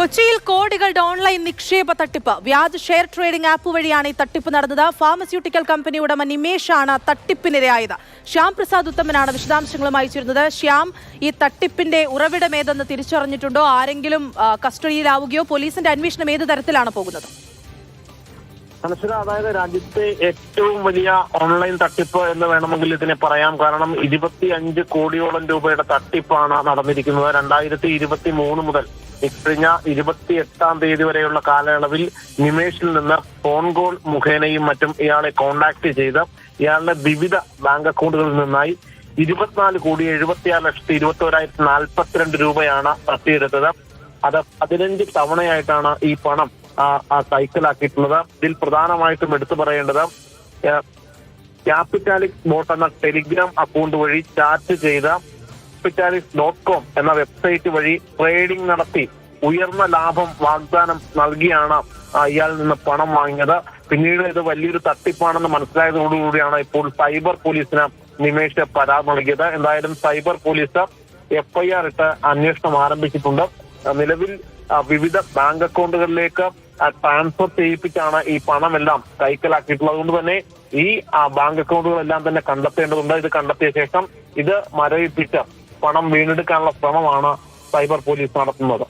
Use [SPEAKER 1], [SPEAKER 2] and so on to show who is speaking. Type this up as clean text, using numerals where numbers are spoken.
[SPEAKER 1] കൊച്ചിയിൽ കോടികളുടെ ഓൺലൈൻ നിക്ഷേപ തട്ടിപ്പ്. വ്യാജ ഷെയർ ട്രേഡിംഗ് ആപ്പ് വഴിയാണ് ഈ തട്ടിപ്പ് നടന്നത്. ഫാർമസ്യൂട്ടിക്കൽ കമ്പനി ഉടമ നിമേഷാണ് തട്ടിപ്പിനിരയായത്. ശ്യാം പ്രസാദ് ഉത്തമനാണ് വിശദാംശങ്ങളുമായി ചേരുന്നത്. ശ്യാം, ഈ തട്ടിപ്പിന്റെ ഉറവിടം ഏതെന്ന് തിരിച്ചറിഞ്ഞിട്ടുണ്ടോ? ആരെങ്കിലും കസ്റ്റഡിയിലാവുകയോ? പോലീസിന്റെ അന്വേഷണം ഏത് തരത്തിലാണ് പോകുന്നത്?
[SPEAKER 2] മനസ്സില അതായത് രാജ്യത്തെ ഏറ്റവും വലിയ ഓൺലൈൻ തട്ടിപ്പ് എന്ന് വേണമെങ്കിൽ ഇതിനെ പറയാം. കാരണം 25 കോടിയോളം രൂപയുടെ തട്ടിപ്പാണ് നടന്നിരിക്കുന്നത്. 2023 മുതൽ ഇക്കഴിഞ്ഞ 28-ാം തീയതി വരെയുള്ള കാലയളവിൽ നിമേഷിൽ നിന്ന് ഫോൺ കോൾ മുഖേനയും മറ്റും ഇയാളെ കോണ്ടാക്ട് ചെയ്ത് ഇയാളുടെ വിവിധ ബാങ്ക് അക്കൗണ്ടുകളിൽ നിന്നായി 24,76,21,042 രൂപയാണ് തട്ടിയെടുത്തത്. അത് 15 തവണയായിട്ടാണ് ഈ പണം കൈക്കലാക്കിയിട്ടുള്ളത്. ഇതിൽ പ്രധാനമായിട്ടും എടുത്തു പറയേണ്ടത് ക്യാപിറ്റാലിക്സ് ബോട്ട് എന്ന ടെലിഗ്രാം അക്കൗണ്ട് വഴി ചാറ്റ് ചെയ്ത capitalist.com എന്ന വെബ്സൈറ്റ് വഴി ട്രേഡിംഗ് നടത്തി ഉയർന്ന ലാഭം വാഗ്ദാനം നൽകിയാണ് ഇയാളിൽ നിന്ന് പണം വാങ്ങിയത്. പിന്നീട് ഇത് വലിയൊരു തട്ടിപ്പാണെന്ന് മനസ്സിലായതോടുകൂടിയാണ് ഇപ്പോൾ സൈബർ പോലീസിന് നിമേഷ് പരാതി നൽകിയത്. എന്തായാലും സൈബർ പോലീസ് FIR ഇട്ട് അന്വേഷണം ആരംഭിച്ചിട്ടുണ്ട്. നിലവിൽ വിവിധ ബാങ്ക് അക്കൗണ്ടുകളിലേക്ക് ട്രാൻസ്ഫർ ചെയ്യിപ്പിച്ചാണ് ഈ പണമെല്ലാം കൈക്കലാക്കിയിട്ടുള്ളത്. അതുകൊണ്ട് തന്നെ ഈ ബാങ്ക് അക്കൗണ്ടുകളെല്ലാം തന്നെ കണ്ടെത്തേണ്ടതുണ്ട്. ഇത് കണ്ടെത്തിയ ശേഷം ഇത് മരവിപ്പിച്ച് പണം വീണ്ടെടുക്കാനുള്ള ശ്രമമാണ് സൈബർ പോലീസ് നടത്തുന്നത്.